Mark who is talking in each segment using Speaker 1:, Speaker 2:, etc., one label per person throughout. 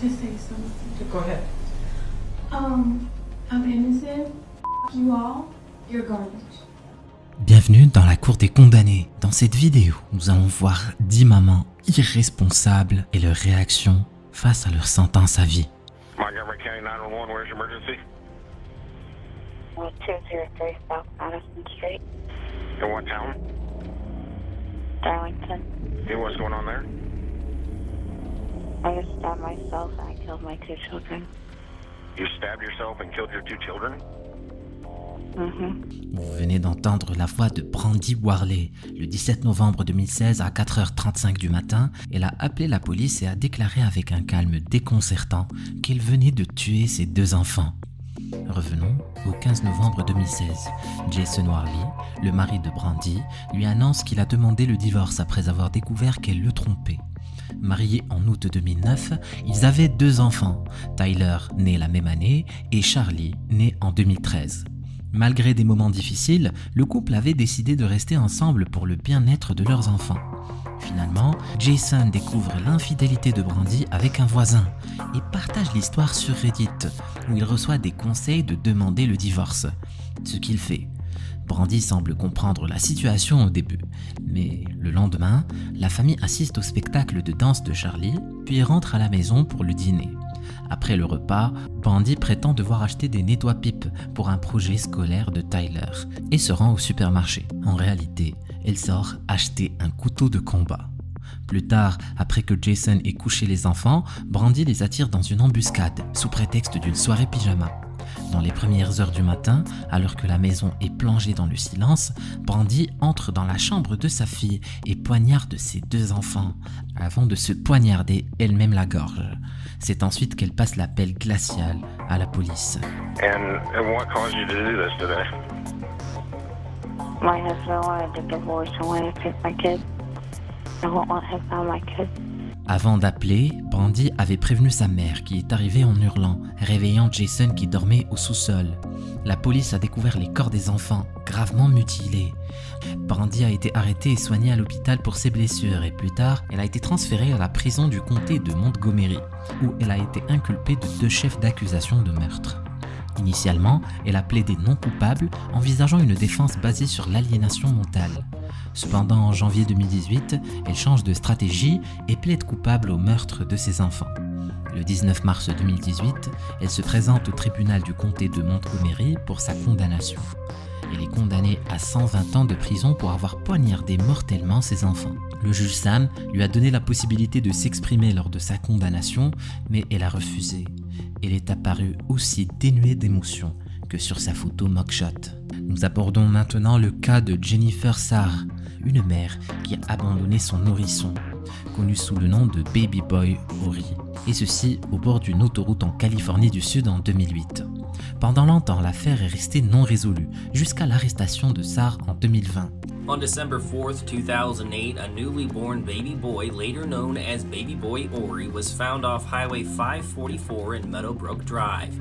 Speaker 1: to say something.
Speaker 2: Go ahead.
Speaker 1: I'm innocent. You all, you're garbage.
Speaker 3: Bienvenue dans la cour des condamnés. Dans cette vidéo, nous allons voir 10 mamans irresponsables et leurs réactions face à leur sentence à vie.
Speaker 4: Montgomery County 911, where's your emergency?
Speaker 5: 203 South Madison Street,
Speaker 4: In what town?
Speaker 5: Darlington.
Speaker 4: Hey, what's going on there?
Speaker 5: I just stabbed myself and I killed my 2 children.
Speaker 4: You stabbed yourself and killed your 2 children?
Speaker 3: Vous venez d'entendre la voix de Brandy Warley. Le 17 novembre 2016 à 4h35 du matin, elle a appelé la police et a déclaré avec un calme déconcertant qu'elle venait de tuer ses 2 enfants. Revenons au 15 novembre 2016. Jason Warley, le mari de Brandy, lui annonce qu'il a demandé le divorce après avoir découvert qu'elle le trompait. Mariés en août 2009, ils avaient 2 enfants, Tyler, né la même année, et Charlie, né en 2013. Malgré des moments difficiles, le couple avait décidé de rester ensemble pour le bien-être de leurs enfants. Finalement, Jason découvre l'infidélité de Brandy avec un voisin et partage l'histoire sur Reddit, où il reçoit des conseils de demander le divorce. Ce qu'il fait. Brandy semble comprendre la situation au début, mais le lendemain, la famille assiste au spectacle de danse de Charlie, puis rentre à la maison pour le dîner. Après le repas, Brandy prétend devoir acheter des nettoie-pipes pour un projet scolaire de Tyler et se rend au supermarché. En réalité, elle sort acheter un couteau de combat. Plus tard, après que Jason ait couché les enfants, Brandy les attire dans une embuscade sous prétexte d'une soirée pyjama. Dans les premières heures du matin, alors que la maison est plongée dans le silence, Brandy entre dans la chambre de sa fille et poignarde ses 2 enfants, avant de se poignarder elle-même la gorge. C'est ensuite qu'elle passe l'appel glacial à la police.
Speaker 4: And what caused you to do this today?
Speaker 5: My husband wanted to divorce and wanted to take my kids. I won't let him have my kids.
Speaker 3: Avant d'appeler, Brandy avait prévenu sa mère qui est arrivée en hurlant, réveillant Jason qui dormait au sous-sol. La police a découvert les corps des enfants, gravement mutilés. Brandy a été arrêtée et soignée à l'hôpital pour ses blessures et plus tard, elle a été transférée à la prison du comté de Montgomery, où elle a été inculpée de 2 chefs d'accusation de meurtre. Initialement, elle a plaidé non coupable, envisageant une défense basée sur l'aliénation mentale. Cependant, en janvier 2018, elle change de stratégie et plaide coupable au meurtre de ses enfants. Le 19 mars 2018, elle se présente au tribunal du comté de Montgomery pour sa condamnation. Elle est condamnée à 120 ans de prison pour avoir poignardé mortellement ses enfants. Le juge Sam lui a donné la possibilité de s'exprimer lors de sa condamnation, mais elle a refusé. Elle est apparue aussi dénuée d'émotion que sur sa photo mugshot. Nous abordons maintenant le cas de Jennifer Sarr, une mère qui a abandonné son nourrisson, connu sous le nom de Baby Boy Ori, et ceci au bord d'une autoroute en Californie du Sud en 2008. Pendant longtemps, l'affaire est restée non résolue, jusqu'à l'arrestation de Sarr en 2020.
Speaker 6: On December 4th, 2008, a newly born baby boy, later known as Baby Boy Ori, was found off Highway 544 in Meadowbrook Drive.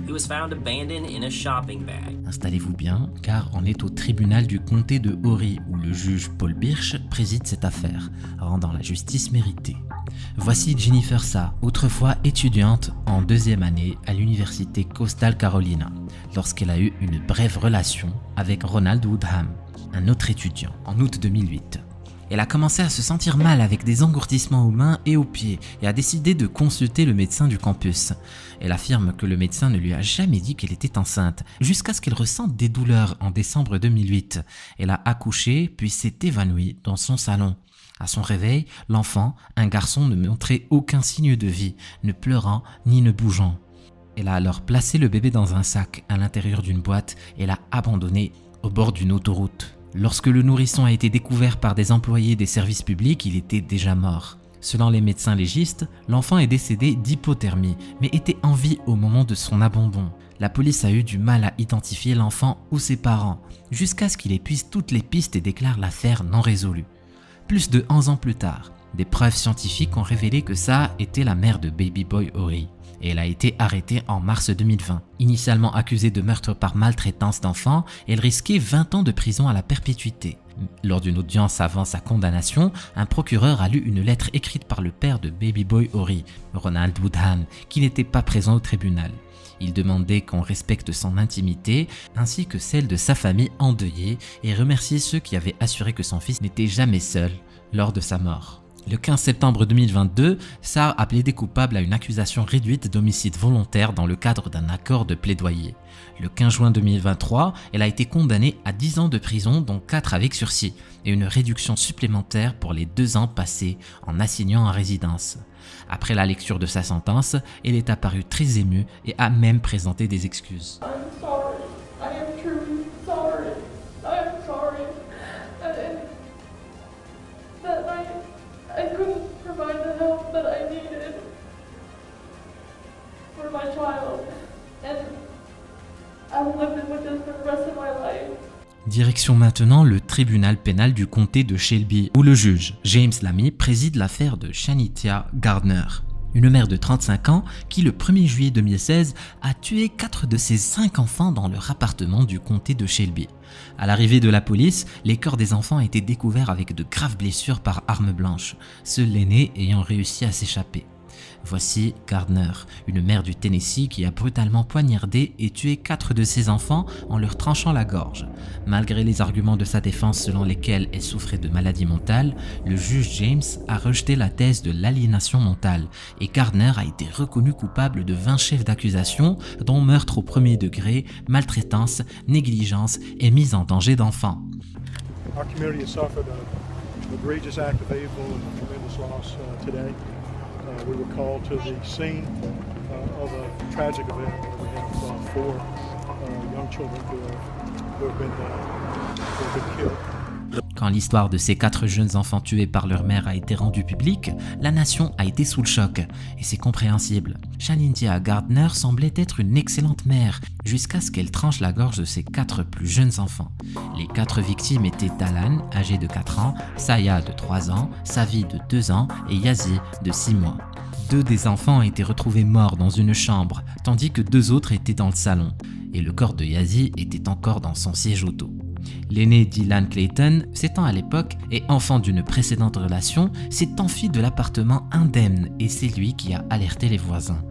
Speaker 6: He was found abandoned in a shopping bag.
Speaker 3: Installez-vous bien, car on est au tribunal du comté de Ori, où le juge Paul Birch préside cette affaire, rendant la justice méritée. Voici Jennifer Sarr, autrefois étudiante en 2e année à l'université Coastal Carolina, lorsqu'elle a eu une brève relation avec Ronald Woodham, un autre étudiant, en août 2008. Elle a commencé à se sentir mal avec des engourdissements aux mains et aux pieds et a décidé de consulter le médecin du campus. Elle affirme que le médecin ne lui a jamais dit qu'elle était enceinte, jusqu'à ce qu'elle ressente des douleurs en décembre 2008. Elle a accouché puis s'est évanouie dans son salon. À son réveil, l'enfant, un garçon, ne montrait aucun signe de vie, ne pleurant ni ne bougeant. Elle a alors placé le bébé dans un sac à l'intérieur d'une boîte et l'a abandonné au bord d'une autoroute. Lorsque le nourrisson a été découvert par des employés des services publics, il était déjà mort. Selon les médecins légistes, l'enfant est décédé d'hypothermie, mais était en vie au moment de son abandon. La police a eu du mal à identifier l'enfant ou ses parents, jusqu'à ce qu'il épuise toutes les pistes et déclare l'affaire non résolue. Plus de 11 ans plus tard, Des preuves scientifiques ont révélé que ça était la mère de Baby Boy Ori. Et elle a été arrêtée en mars 2020. Initialement accusée de meurtre par maltraitance d'enfants, elle risquait 20 ans de prison à la perpétuité. Lors d'une audience avant sa condamnation, un procureur a lu une lettre écrite par le père de Baby Boy Ori, Ronald Woodham, qui n'était pas présent au tribunal. Il demandait qu'on respecte son intimité ainsi que celle de sa famille endeuillée et remerciait ceux qui avaient assuré que son fils n'était jamais seul lors de sa mort. Le 15 septembre 2022, Sarr a plaidé coupable à une accusation réduite d'homicide volontaire dans le cadre d'un accord de plaidoyer. Le 15 juin 2023, elle a été condamnée à 10 ans de prison, dont 4 avec sursis, et une réduction supplémentaire pour les 2 ans passés en assignant à résidence. Après la lecture de sa sentence, elle est apparue très émue et a même présenté des excuses.
Speaker 2: I'm sorry. I am truly sorry. I am sorry. That I couldn't provide the help that I needed for my child. And I will live with this for the rest of my life.
Speaker 3: Direction maintenant le tribunal pénal du comté de Shelby, où le juge James Lamy préside l'affaire de Shanitia Gardner, une mère de 35 ans qui, le 1er juillet 2016, a tué 4 de ses 5 enfants dans leur appartement du comté de Shelby. À l'arrivée de la police, les corps des enfants étaient découverts avec de graves blessures par arme blanche, seul l'aîné ayant réussi à s'échapper. Voici Gardner, une mère du Tennessee qui a brutalement poignardé et tué 4 de ses enfants en leur tranchant la gorge. Malgré les arguments de sa défense selon lesquels elle souffrait de maladie mentale, le juge James a rejeté la thèse de l'aliénation mentale et Gardner a été reconnu coupable de 20 chefs d'accusation, dont meurtre au premier degré, maltraitance, négligence et mise en danger d'enfants.
Speaker 7: Our community has suffered an egregious act of evil and a tremendous loss today. We were called to the scene of a tragic event where we have 4 young children who have been killed.
Speaker 3: Quand l'histoire de ces 4 jeunes enfants tués par leur mère a été rendue publique, la nation a été sous le choc, et c'est compréhensible. Shanitia Gardner semblait être une excellente mère, jusqu'à ce qu'elle tranche la gorge de ses 4 plus jeunes enfants. Les 4 victimes étaient Talan, âgé de 4 ans, Saya de 3 ans, Savi de 2 ans et Yazi de 6 mois. 2 des enfants ont été retrouvés morts dans une chambre, tandis que 2 autres étaient dans le salon, et le corps de Yazi était encore dans son siège auto. L'aîné Dylan Clayton, 7 ans à l'époque et enfant d'une précédente relation, s'est enfui de l'appartement indemne et c'est lui qui a alerté les voisins.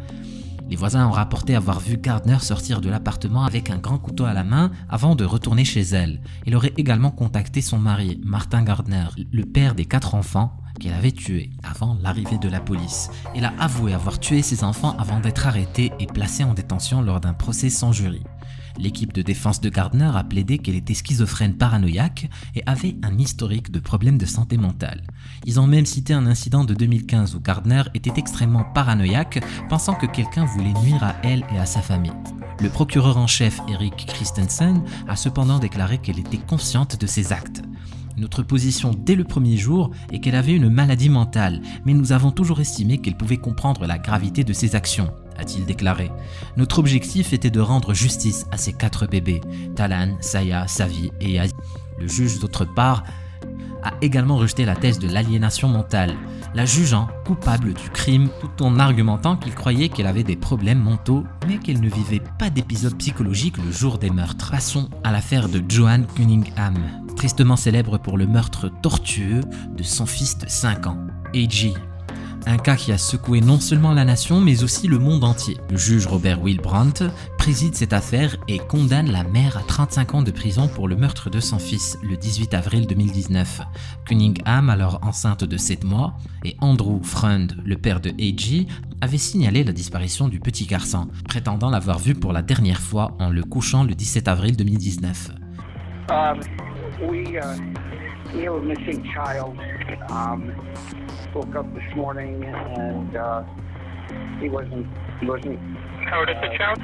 Speaker 3: Les voisins ont rapporté avoir vu Gardner sortir de l'appartement avec un grand couteau à la main avant de retourner chez elle. Il aurait également contacté son mari, Martin Gardner, le père des 4 enfants qu'elle avait tués avant l'arrivée de la police. Elle a avoué avoir tué ses enfants avant d'être arrêtée et placée en détention lors d'un procès sans jury. L'équipe de défense de Gardner a plaidé qu'elle était schizophrène paranoïaque et avait un historique de problèmes de santé mentale. Ils ont même cité un incident de 2015 où Gardner était extrêmement paranoïaque, pensant que quelqu'un voulait nuire à elle et à sa famille. Le procureur en chef Eric Christensen a cependant déclaré qu'elle était consciente de ses actes. Notre position dès le premier jour est qu'elle avait une maladie mentale, mais nous avons toujours estimé qu'elle pouvait comprendre la gravité de ses actions, a-t-il déclaré. Notre objectif était de rendre justice à ces 4 bébés, Talan, Saya, Savi et Yazi. Le juge, d'autre part, a également rejeté la thèse de l'aliénation mentale, la jugeant coupable du crime tout en argumentant qu'il croyait qu'elle avait des problèmes mentaux, mais qu'elle ne vivait pas d'épisode psychologique le jour des meurtres. Passons à l'affaire de Joanne Cunningham, tristement célèbre pour le meurtre tortueux de son fils de 5 ans, A.G. Un cas qui a secoué non seulement la nation, mais aussi le monde entier. Le juge Robert Wilbrandt préside cette affaire et condamne la mère à 35 ans de prison pour le meurtre de son fils le 18 avril 2019. Cunningham, alors enceinte de 7 mois, et Andrew Freund, le père de A.G., avaient signalé la disparition du petit garçon, prétendant l'avoir vu pour la dernière fois en le couchant le 17 avril 2019.
Speaker 8: We have a missing child. Woke up this morning and he wasn't.
Speaker 9: How old is the child?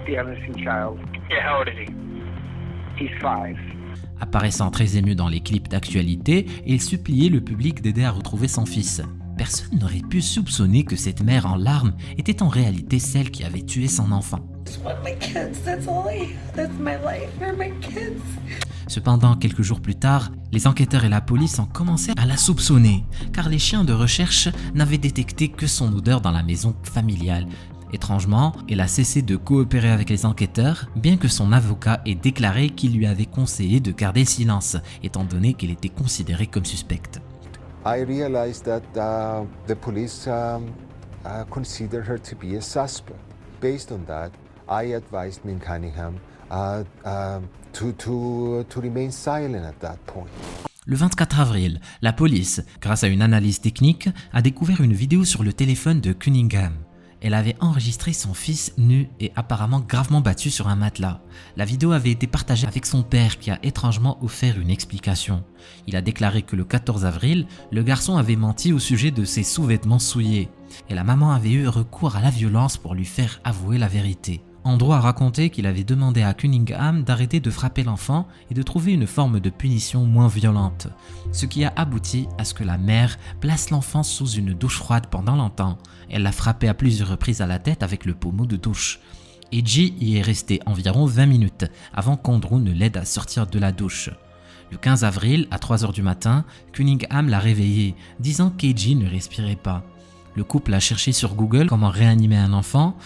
Speaker 8: Yeah, missing child.
Speaker 9: Yeah, how old is he?
Speaker 8: He's 5.
Speaker 3: Apparaissant très ému dans les clips d'actualité, il suppliait le public d'aider à retrouver son fils. personne n'aurait pu soupçonner que cette mère en larmes était en réalité celle qui avait tué son enfant. Cependant, quelques jours plus tard, les enquêteurs et la police ont commencé à la soupçonner, car les chiens de recherche n'avaient détecté que son odeur dans la maison familiale. Étrangement, elle a cessé de coopérer avec les enquêteurs, bien que son avocat ait déclaré qu'il lui avait conseillé de garder silence, étant donné qu'elle était considérée comme suspecte.
Speaker 10: I realized that the police consider her to be a suspect. Based on that, I advised Min Cunningham to remain silent at that point.
Speaker 3: Le 24 avril, la police, grâce à une analyse technique, a découvert une vidéo sur le téléphone de Cunningham. Elle avait enregistré son fils nu et apparemment gravement battu sur un matelas. La vidéo avait été partagée avec son père qui a étrangement offert une explication. Il a déclaré que le 14 avril, le garçon avait menti au sujet de ses sous-vêtements souillés et la maman avait eu recours à la violence pour lui faire avouer la vérité. Andrew a raconté qu'il avait demandé à Cunningham d'arrêter de frapper l'enfant et de trouver une forme de punition moins violente, ce qui a abouti à ce que la mère place l'enfant sous une douche froide pendant longtemps. Elle l'a frappé à plusieurs reprises à la tête avec le pommeau de douche. Edgy y est resté environ 20 minutes avant qu'Andrew ne l'aide à sortir de la douche. Le 15 avril, à 3h du matin, Cunningham l'a réveillé, disant qu'Edgy ne respirait pas. Le couple a cherché sur Google comment réanimer un enfant,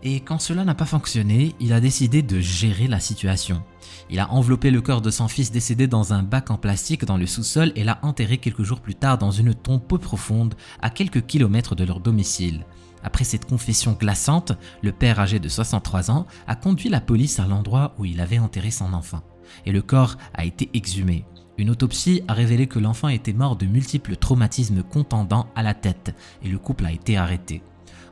Speaker 3: et quand cela n'a pas fonctionné, il a décidé de gérer la situation. Il a enveloppé le corps de son fils décédé dans un bac en plastique dans le sous-sol et l'a enterré quelques jours plus tard dans une tombe peu profonde à quelques kilomètres de leur domicile. Après cette confession glaçante, le père âgé de 63 ans a conduit la police à l'endroit où il avait enterré son enfant. Et le corps a été exhumé. Une autopsie a révélé que l'enfant était mort de multiples traumatismes contendants à la tête et le couple a été arrêté.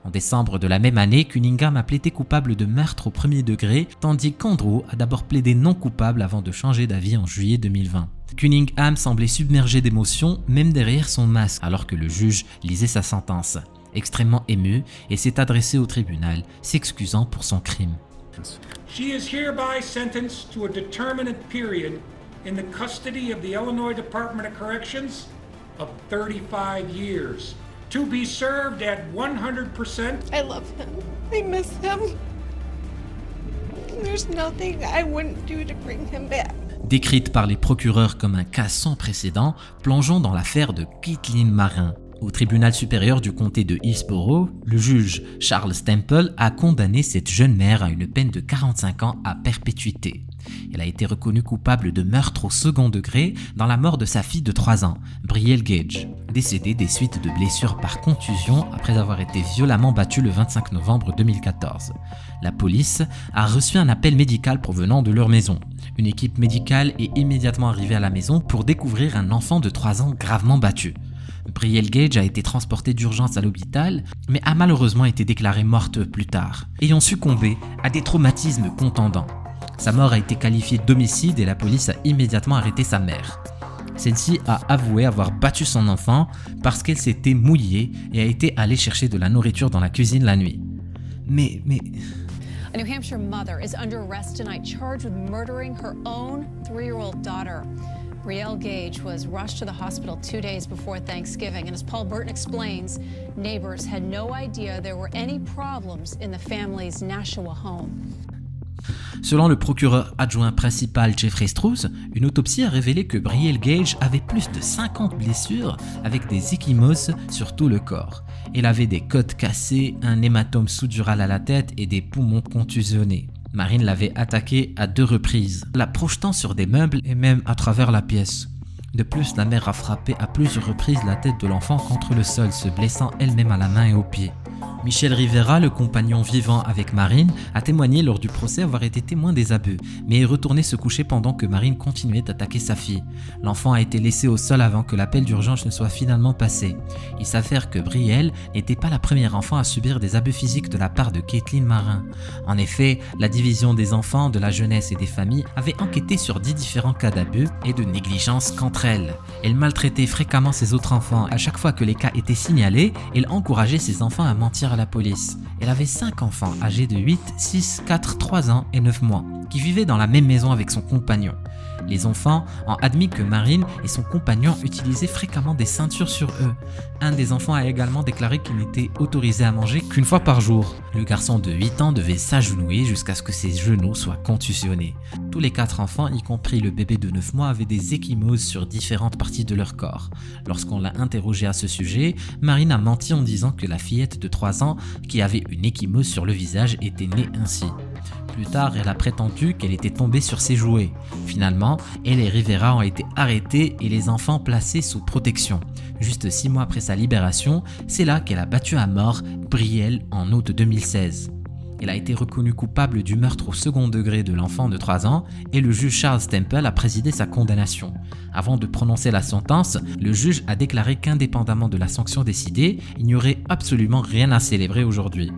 Speaker 3: En décembre de la même année, Cunningham a plaidé coupable de meurtre au premier degré, tandis qu'Andrew a d'abord plaidé non coupable avant de changer d'avis en juillet 2020. Cunningham semblait submergé d'émotions, même derrière son masque, alors que le juge lisait sa sentence. Extrêmement ému, et s'est adressé au tribunal, s'excusant pour son crime.
Speaker 11: She is hereby sentenced to a determinate period in the custody of the Illinois Department of Corrections of 35 years. To be served at 100%.
Speaker 2: I love him. I miss him. There's nothing I wouldn't do to bring him back.
Speaker 3: Décrite par les procureurs comme un cas sans précédent, plongeons dans l'affaire de Caitlin Marin. Au tribunal supérieur du comté de Hillsborough, le juge Charles Temple a condamné cette jeune mère à une peine de 45 ans à perpétuité. Elle a été reconnue coupable de meurtre au second degré dans la mort de sa fille de 3 ans, Brielle Gage, décédée des suites de blessures par contusion après avoir été violemment battue le 25 novembre 2014. La police a reçu un appel médical provenant de leur maison. Une équipe médicale est immédiatement arrivée à la maison pour découvrir un enfant de 3 ans gravement battu. Brielle Gage a été transportée d'urgence à l'hôpital, mais a malheureusement été déclarée morte plus tard, ayant succombé à des traumatismes contendants. Sa mort a été qualifiée d'homicide et la police a immédiatement arrêté sa mère. Celle-ci a avoué avoir battu son enfant parce qu'elle s'était mouillée et a été allée chercher de la nourriture dans la cuisine la nuit. Mais...
Speaker 12: A New Hampshire mother is under arrest tonight, charged with murdering her own 3-year-old daughter. Brielle Gage was rushed to the hospital 2 days before Thanksgiving, and as Paul Burton explains, neighbors had no idea there were any problems in the family's Nashua home.
Speaker 3: Selon le procureur adjoint principal Jeffrey Strauss, une autopsie a révélé que Brielle Gage avait plus de 50 blessures avec des ecchymoses sur tout le corps. Elle avait des côtes cassées, un hématome sous-dural à la tête et des poumons contusionnés. Marine l'avait attaquée à 2 reprises, la projetant sur des meubles et même à travers la pièce. De plus, la mère a frappé à plusieurs reprises la tête de l'enfant contre le sol, se blessant elle-même à la main et aux pieds. Michel Rivera, le compagnon vivant avec Marine, a témoigné lors du procès avoir été témoin des abus, mais est retourné se coucher pendant que Marine continuait d'attaquer sa fille. L'enfant a été laissé au sol avant que l'appel d'urgence ne soit finalement passé. Il s'avère que Brielle n'était pas la première enfant à subir des abus physiques de la part de Caitlin Marin. En effet, la division des enfants, de la jeunesse et des familles avait enquêté sur 10 différents cas d'abus et de négligence qu'entre elles. Elle maltraitait fréquemment ses autres enfants. À chaque fois que les cas étaient signalés, elle encourageait ses enfants à mentir à la police. Elle avait 5 enfants âgés de 8, 6, 4, 3 ans et 9 mois. qui vivait dans la même maison avec son compagnon. Les enfants ont admis que Marine et son compagnon utilisaient fréquemment des ceintures sur eux. Un des enfants a également déclaré qu'il n'était autorisé à manger qu'une fois par jour. Le garçon de 8 ans devait s'agenouiller jusqu'à ce que ses genoux soient contusionnés. Tous les 4 enfants, y compris le bébé de 9 mois, avaient des ecchymoses sur différentes parties de leur corps. Lorsqu'on l'a interrogée à ce sujet, Marine a menti en disant que la fillette de 3 ans qui avait une ecchymose sur le visage était née ainsi. Plus tard, elle a prétendu qu'elle était tombée sur ses jouets. Finalement, elle et Rivera ont été arrêtés et les enfants placés sous protection. Juste 6 mois après sa libération, c'est là qu'elle a battu à mort Brielle en août 2016. Elle a été reconnue coupable du meurtre au second degré de l'enfant de 3 ans et le juge Charles Temple a présidé sa condamnation. Avant de prononcer la sentence, le juge a déclaré qu'indépendamment de la sanction décidée, il n'y aurait absolument rien à célébrer aujourd'hui.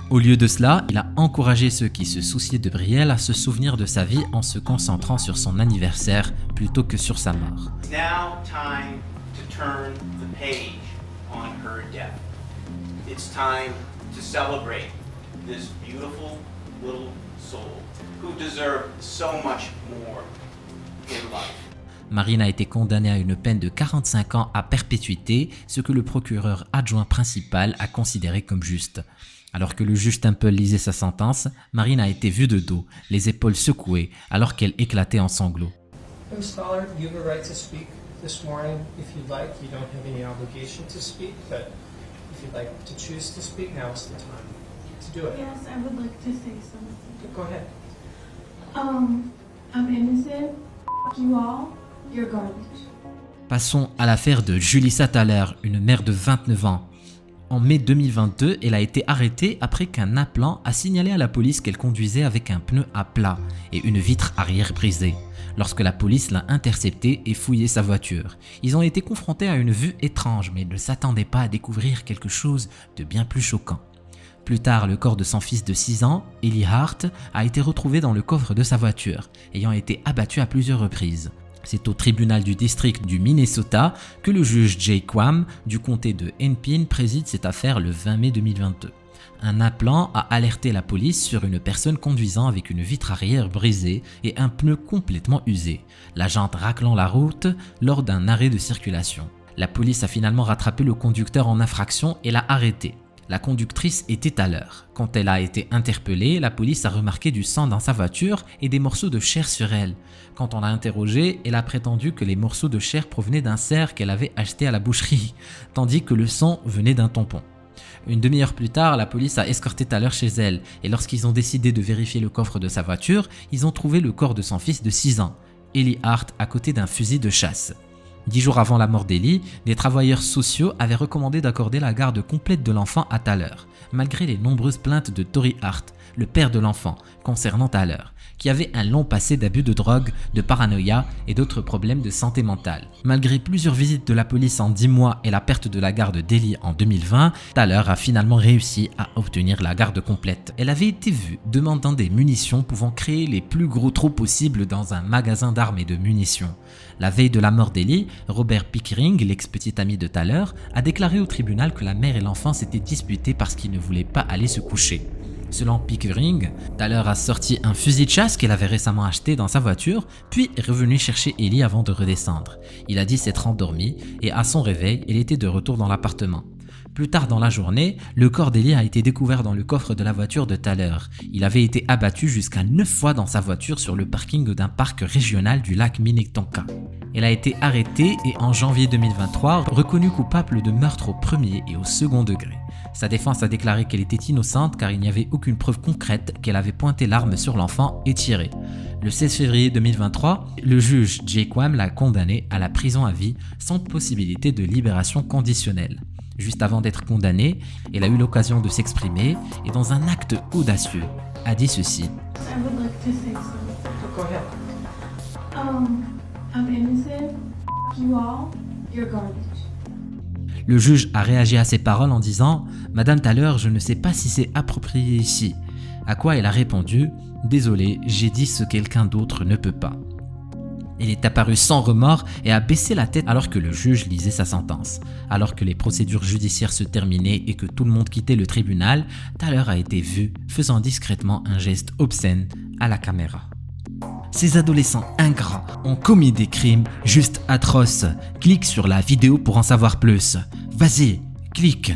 Speaker 3: Au lieu de cela, il a encouragé ceux qui se souciaient de Brielle à se souvenir de sa vie en se concentrant sur son anniversaire plutôt que sur sa mort.
Speaker 13: It's now time to turn the page on her death. It's time to celebrate this beautiful little soul who deserved so much more in life.
Speaker 3: Marine a été condamnée à une peine de 45 ans à perpétuité, ce que le procureur adjoint principal a considéré comme juste. Alors que le juge Temple lisait sa sentence, Marine a été vue de dos, les épaules secouées, alors qu'elle éclatait en sanglots.
Speaker 14: Ms. Stoller, you have a right to speak this morning if you'd like. You don't have any obligation to speak, but if you'd like to choose to speak, now is the time to do it.
Speaker 1: Yes, I would like to say something.
Speaker 14: Go ahead.
Speaker 1: I'm innocent. You all, you're garbage.
Speaker 3: Passons à l'affaire de Julissa Thaler, une mère de 29 ans. En mai 2022, elle a été arrêtée après qu'un appelant a signalé à la police qu'elle conduisait avec un pneu à plat et une vitre arrière brisée. Lorsque la police l'a interceptée et fouillé sa voiture, ils ont été confrontés à une vue étrange, mais ne s'attendaient pas à découvrir quelque chose de bien plus choquant. Plus tard, le corps de son fils de 6 ans, Eli Hart, a été retrouvé dans le coffre de sa voiture, ayant été abattu à plusieurs reprises. C'est au tribunal du district du Minnesota que le juge Jay Quam du comté de Hennepin préside cette affaire le 20 mai 2022. Un appelant a alerté la police sur une personne conduisant avec une vitre arrière brisée et un pneu complètement usé, la jante raclant la route lors d'un arrêt de circulation. La police a finalement rattrapé le conducteur en infraction et l'a arrêté. La conductrice était à l'heure. Quand elle a été interpellée, la police a remarqué du sang dans sa voiture et des morceaux de chair sur elle. Quand on l'a interrogée, elle a prétendu que les morceaux de chair provenaient d'un cerf qu'elle avait acheté à la boucherie, tandis que le sang venait d'un tampon. Une demi-heure plus tard, la police a escorté Thaler chez elle et lorsqu'ils ont décidé de vérifier le coffre de sa voiture, ils ont trouvé le corps de son fils de 6 ans, Eli Hart, à côté d'un fusil de chasse. 10 jours avant la mort d'Eli, des travailleurs sociaux avaient recommandé d'accorder la garde complète de l'enfant à Thaler, malgré les nombreuses plaintes de Tory Hart, le père de l'enfant, concernant Thaler, qui avait un long passé d'abus de drogue, de paranoïa et d'autres problèmes de santé mentale. Malgré plusieurs visites de la police en 10 mois et la perte de la garde d'Eli en 2020, Thaler a finalement réussi à obtenir la garde complète. Elle avait été vue demandant des munitions pouvant créer les plus gros trous possibles dans un magasin d'armes et de munitions. La veille de la mort d'Eli, Robert Pickering, l'ex-petit ami de Thaler, a déclaré au tribunal que la mère et l'enfant s'étaient disputés parce qu'ils ne voulaient pas aller se coucher. Selon Pickering, Thaler a sorti un fusil de chasse qu'elle avait récemment acheté dans sa voiture, puis est revenu chercher Eli avant de redescendre. Il a dit s'être endormi et à son réveil, elle était de retour dans l'appartement. Plus tard dans la journée, le corps d'Eli a été découvert dans le coffre de la voiture de Thaler. Il avait été abattu jusqu'à 9 fois dans sa voiture sur le parking d'un parc régional du lac Minnetonka. Elle a été arrêtée et en janvier 2023 reconnue coupable de meurtre au premier et au second degré. Sa défense a déclaré qu'elle était innocente car il n'y avait aucune preuve concrète qu'elle avait pointé l'arme sur l'enfant et tiré. Le 16 février 2023, le juge Jay Quam l'a condamnée à la prison à vie sans possibilité de libération conditionnelle. Juste avant d'être condamnée, elle a eu l'occasion de s'exprimer et dans un acte audacieux, a dit ceci.
Speaker 1: I would like to say something.
Speaker 14: Go ahead.
Speaker 1: I'm innocent. You all, you're garbage.
Speaker 3: Le juge a réagi à ces paroles en disant « Madame Thaler, je ne sais pas si c'est approprié ici ». À quoi elle a répondu « Désolé, j'ai dit ce que quelqu'un d'autre ne peut pas ». Elle est apparue sans remords et a baissé la tête alors que le juge lisait sa sentence. Alors que les procédures judiciaires se terminaient et que tout le monde quittait le tribunal, Thaler a été vue faisant discrètement un geste obscène à la caméra. Ces adolescents ingrats ont commis des crimes juste atroces. Clique sur la vidéo pour en savoir plus. Vas-y, clique.